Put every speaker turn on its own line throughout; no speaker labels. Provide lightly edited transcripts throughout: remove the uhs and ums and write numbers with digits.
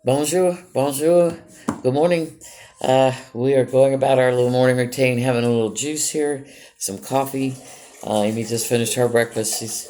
Bonjour, bonjour. Good morning. We are going about our little morning routine, having a little juice here, some coffee. Amy just finished her breakfast. She's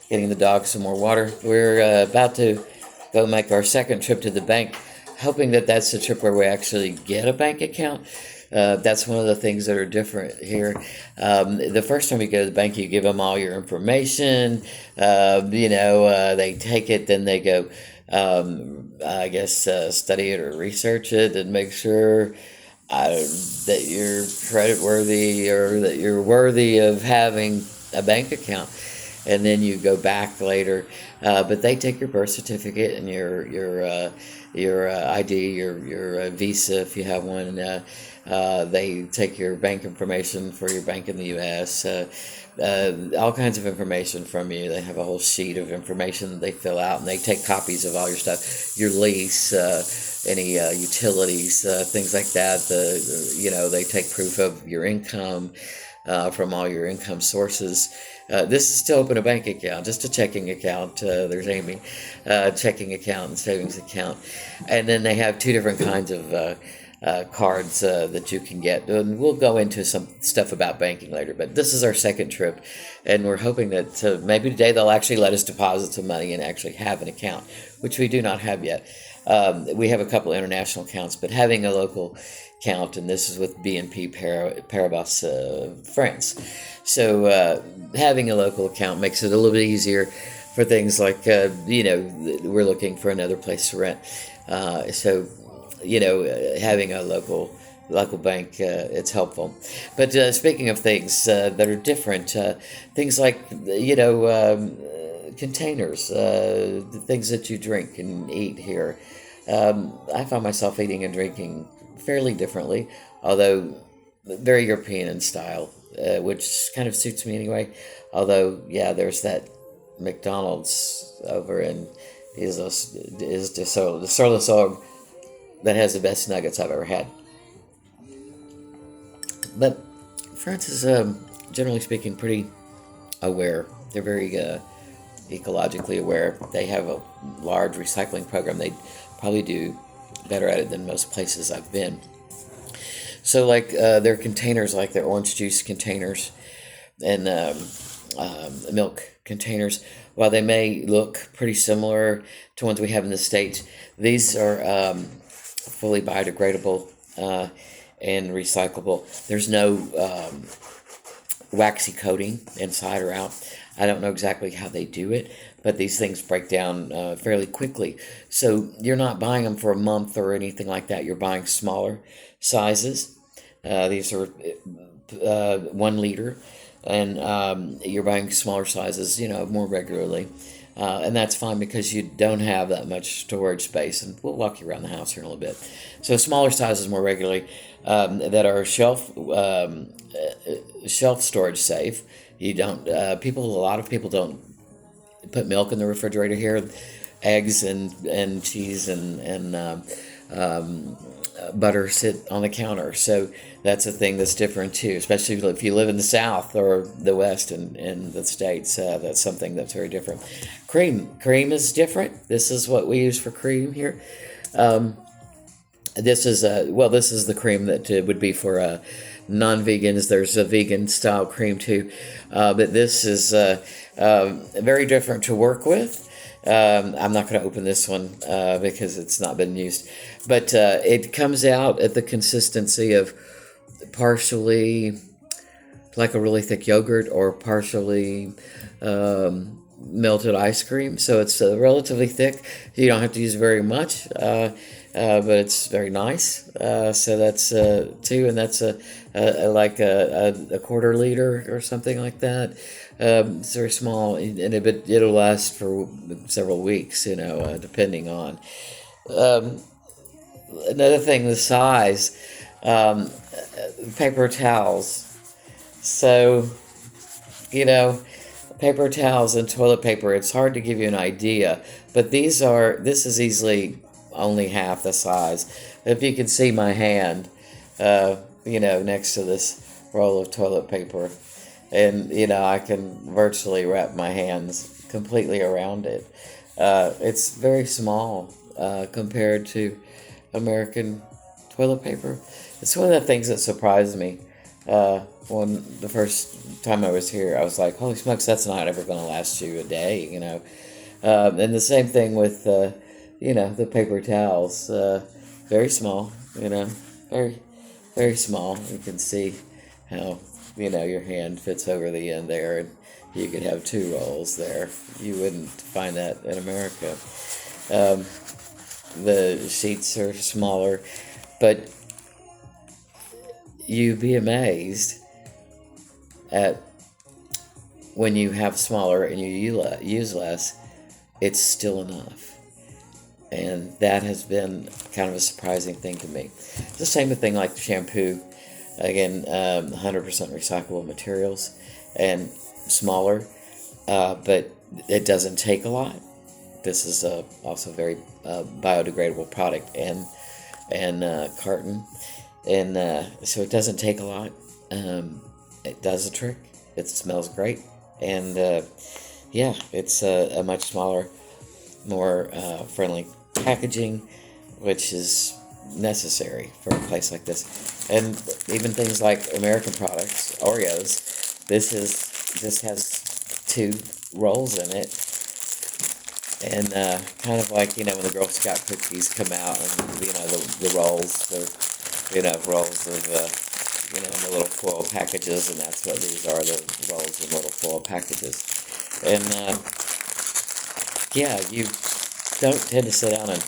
getting the dog some more water. We're about to go make our second trip to the bank, hoping that that's the trip where we actually get a bank account. That's one of the things that are different here. The first time you go to the bank, you give them all your information. They take it, then they go, I guess, study it or research it and make sure that you're credit worthy or that you're worthy of having a bank account. And then you go back later, but they take your birth certificate and your ID, your visa if you have one. They take your bank information for your bank in the U.S. All kinds of information from you. They have a whole sheet of information that they fill out, and they take copies of all your stuff, your lease, any utilities, things like that. They take proof of your income from all your income sources. This is to open a bank account, just a checking account. There's Amy, checking account and savings account, and then they have two different kinds of cards that you can get. And we'll go into some stuff about banking later, but this is our second trip, and we're hoping that maybe today they'll actually let us deposit some money and actually have an account, which we do not have yet. We have a couple international accounts, but having a local account, and this is with BNP Paribas France. So having a local account makes it a little bit easier for things like, we're looking for another place to rent. Having a local bank, it's helpful. But speaking of things that are different, things like, containers, the things that you drink and eat here. I find myself eating and drinking fairly differently, although very European in style, which kind of suits me anyway. Although, yeah, there's that McDonald's over in is de Sorlesorg that has the best nuggets I've ever had. But France is, generally speaking, pretty aware. They're very ecologically aware. They have a large recycling program. They probably do better at it than most places I've been. So, like their containers, like their orange juice containers and milk containers, while they may look pretty similar to ones we have in the States, these are fully biodegradable and recyclable. There's no waxy coating inside or out. I don't know exactly how they do it, but these things break down fairly quickly. So you're not buying them for a month or anything like that. You're buying smaller sizes. These are 1 liter, and you're buying smaller sizes, more regularly. And that's fine because you don't have that much storage space. And we'll walk you around the house here in a little bit. So smaller sizes more regularly that are shelf storage safe. You don't. A lot of people don't put milk in the refrigerator here. Eggs and cheese and butter sit on the counter. So that's a thing that's different too, especially if you live in the South or the West in the States. That's something that's very different. Cream is different. This is what we use for cream here. This is the cream that would be for non-vegans. There's a vegan style cream too, but this is very different to work with. I'm not going to open this one because it's not been used, but it comes out at the consistency of partially like a really thick yogurt or partially melted ice cream. So it's relatively thick. You don't have to use very much, but it's very nice. So that's two, and that's a quarter liter or something like that. It's very small, and it'll last for several weeks, depending on. Another thing, the size, paper towels. So, paper towels and toilet paper, it's hard to give you an idea, but this is easily only half the size. If you can see my hand, next to this roll of toilet paper, and, I can virtually wrap my hands completely around it. It's very small. compared to American toilet paper. It's one of the things that surprised me. When the first time I was here, I was like, holy smokes, that's not ever going to last you a day, you know. And the same thing with, the paper towels. Very small, very, very small. You can see how, your hand fits over the end there, and you could have 2 rolls there. You wouldn't find that in America. The sheets are smaller, but you'd be amazed at when you have smaller and you use less, it's still enough. And that has been kind of a surprising thing to me. It's the same thing like shampoo. Again, 100% recyclable materials and smaller, but it doesn't take a lot. This is also a very biodegradable product and carton. And so it doesn't take a lot. It does the trick. It smells great. And it's a much smaller, more friendly packaging, which is necessary for a place like this. And even things like American products, Oreos, this has 2 rolls in it. And kind of like, when the Girl Scout cookies come out and, the rolls, rolls of, in the little foil packages, and that's what these are, the rolls in little foil packages. And, you don't tend to sit down and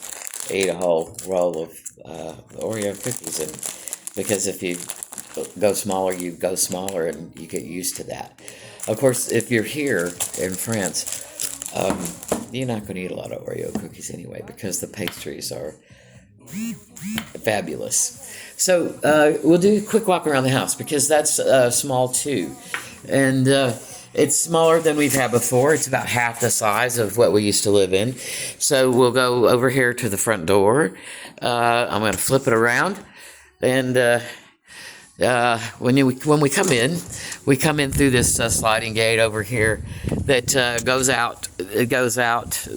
eat a whole roll of Oreo cookies, and because if you go smaller, you go smaller, and you get used to that. Of course, if you're here in France, you're not going to eat a lot of Oreo cookies anyway, because the pastries are fabulous. So we'll do a quick walk around the house, because that's small too. And it's smaller than we've had before. It's about half the size of what we used to live in. So we'll go over here to the front door. I'm going to flip it around. And when we come in, we come in through this sliding gate over here that goes out. It goes out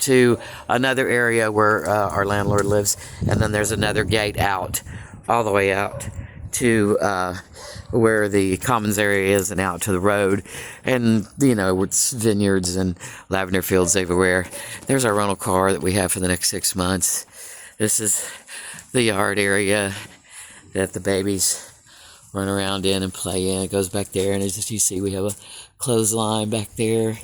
to another area where our landlord lives, and then there's another gate out, all the way out to where the commons area is and out to the road. And, it's vineyards and lavender fields everywhere. There's our rental car that we have for the next 6 months. This is the yard area that the babies run around in and play in. It goes back there, and as you see, we have a clothesline back there.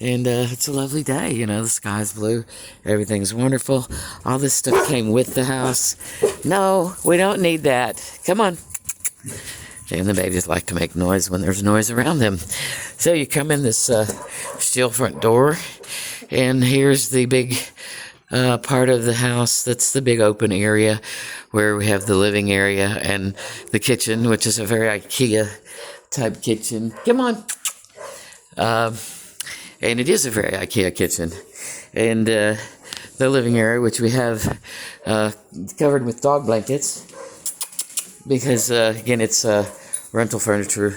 And it's a lovely day, the sky's blue, everything's wonderful. All this stuff came with the house. No, we don't need that. Come on. And the babies like to make noise when there's noise around them. So you come in this steel front door, and here's the big part of the house. That's the big open area where we have the living area and the kitchen, which is a very IKEA type kitchen. Come on. And it is a very IKEA kitchen. And the living area, which we have covered with dog blankets, because, again, it's rental furniture.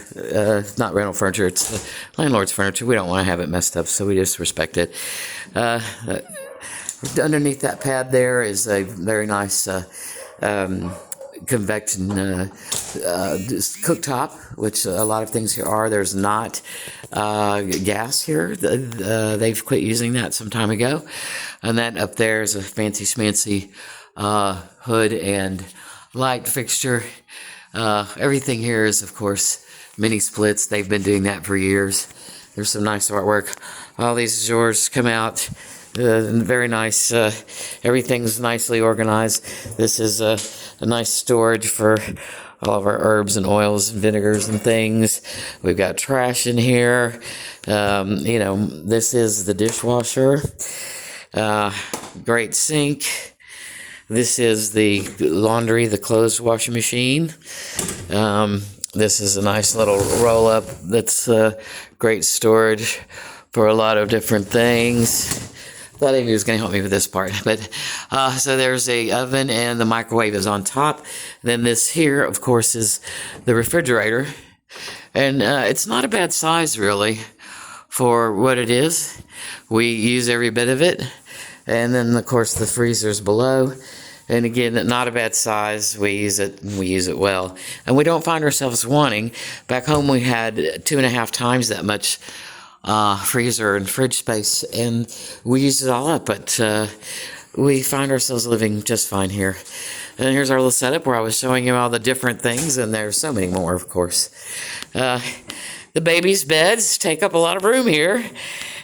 Not rental furniture, it's the landlord's furniture. We don't want to have it messed up, so we just respect it. Underneath that pad there is a very nice convection cooktop, which a lot of things here are. There's not gas here. They've quit using that some time ago. And that up there is a fancy schmancy hood and light fixture. Everything here is, of course, mini splits. They've been doing that for years. There's some nice artwork. All these drawers come out. Very nice. Everything's nicely organized. This is a nice storage for all of our herbs and oils and vinegars and things. We've got trash in here. This is the dishwasher. Great sink. This is the laundry, the clothes washing machine. This is a nice little roll-up that's great storage for a lot of different things. Thought Amy was going to help me with this part, but so there's a oven, and the microwave is on top. Then this here, of course, is the refrigerator, and it's not a bad size really for what it is. We use every bit of it, And then, of course, the freezer's below. And again, not a bad size. We use it, and we use it well. And we don't find ourselves wanting. Back home, we had 2.5 times that much freezer and fridge space, and we used it all up. But we find ourselves living just fine here. And here's our little setup where I was showing you all the different things, and there's so many more, of course. The babies' beds take up a lot of room here.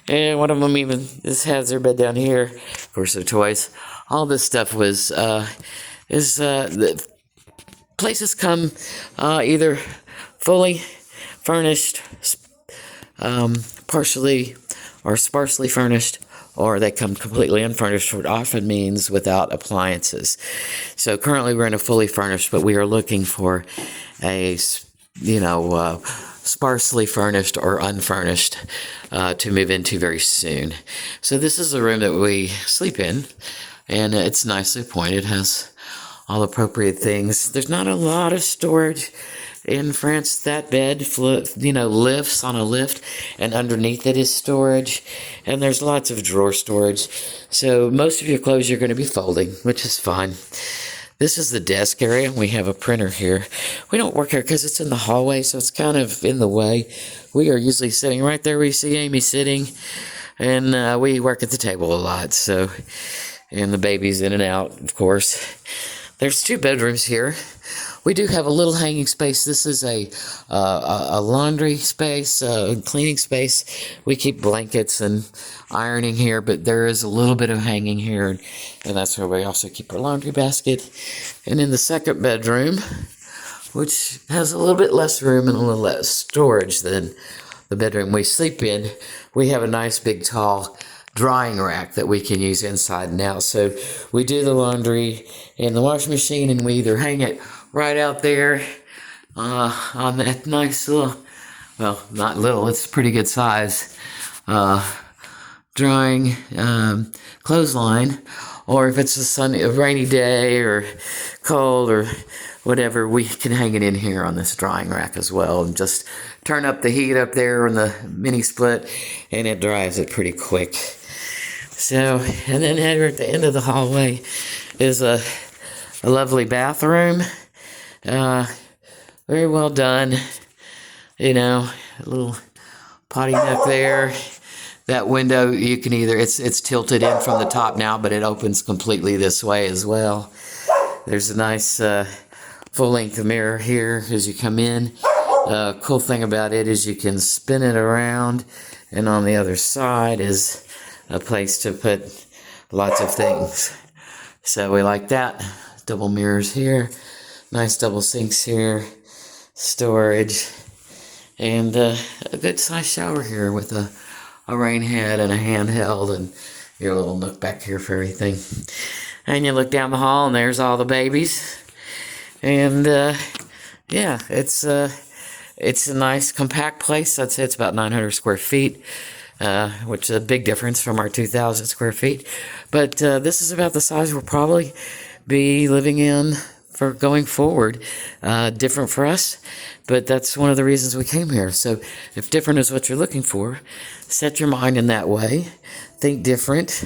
And one of them even has their bed down here. Of course, their toys. All this stuff was, the places come either fully furnished, partially or sparsely furnished, or they come completely unfurnished, which often means without appliances. So currently we're in a fully furnished, but we are looking for a, sparsely furnished or unfurnished to move into very soon. So this is the room that we sleep in, and it's nicely appointed, has all appropriate things. There's not a lot of storage in France. That bed, lifts on a lift, and underneath it is storage, and there's lots of drawer storage. So most of your clothes you're going to be folding, which is fine. This is the desk area. We have a printer here. We don't work here because it's in the hallway, so it's kind of in the way. We are usually sitting right there where you see Amy sitting, and we work at the table a lot. So, and the baby's in and out, of course. There's 2 bedrooms here. We do have a little hanging space. This is a laundry space, cleaning space. We keep blankets and ironing here, but there is a little bit of hanging here, and that's where we also keep our laundry basket. And in the second bedroom, which has a little bit less room and a little less storage than the bedroom we sleep in, we have a nice big tall drying rack that we can use inside and out. So we do the laundry in the washing machine, and we either hang it right out there on that nice little, well, not little, it's pretty good size, drying clothesline, or if it's a rainy day or cold or whatever, we can hang it in here on this drying rack as well, and just turn up the heat up there on the mini split, and it dries it pretty quick. So, and then here at the end of the hallway is a lovely bathroom. Very well done. A little potty nook there. That window, you can either, it's tilted in from the top now, but it opens completely this way as well. There's a nice full-length mirror here as you come in. Cool thing about it is you can spin it around, and on the other side is a place to put lots of things. So we like that. Double mirrors here. Nice double sinks here, storage, and a good size shower here with a rain head and a handheld, and your little nook back here for everything. And you look down the hall, and there's all the babies. And yeah, it's a nice compact place. I'd say it's about 900 square feet, which is a big difference from our 2,000 square feet. But this is about the size we'll probably be living in for going forward. Different for us, but that's one of the reasons we came here. So if different is what you're looking for, set your mind in that way. Think different,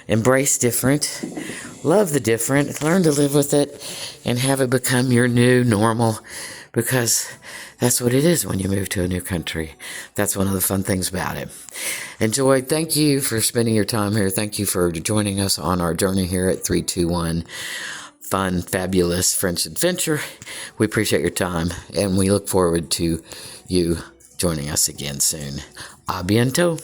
embrace different, love the different, learn to live with it, and have it become your new normal, because that's what it is when you move to a new country. That's one of the fun things about it. Enjoy. Thank you for spending your time here. Thank you for joining us on our journey here at 321. Fun, fabulous French adventure. We appreciate your time, and we look forward to you joining us again soon. À bientôt.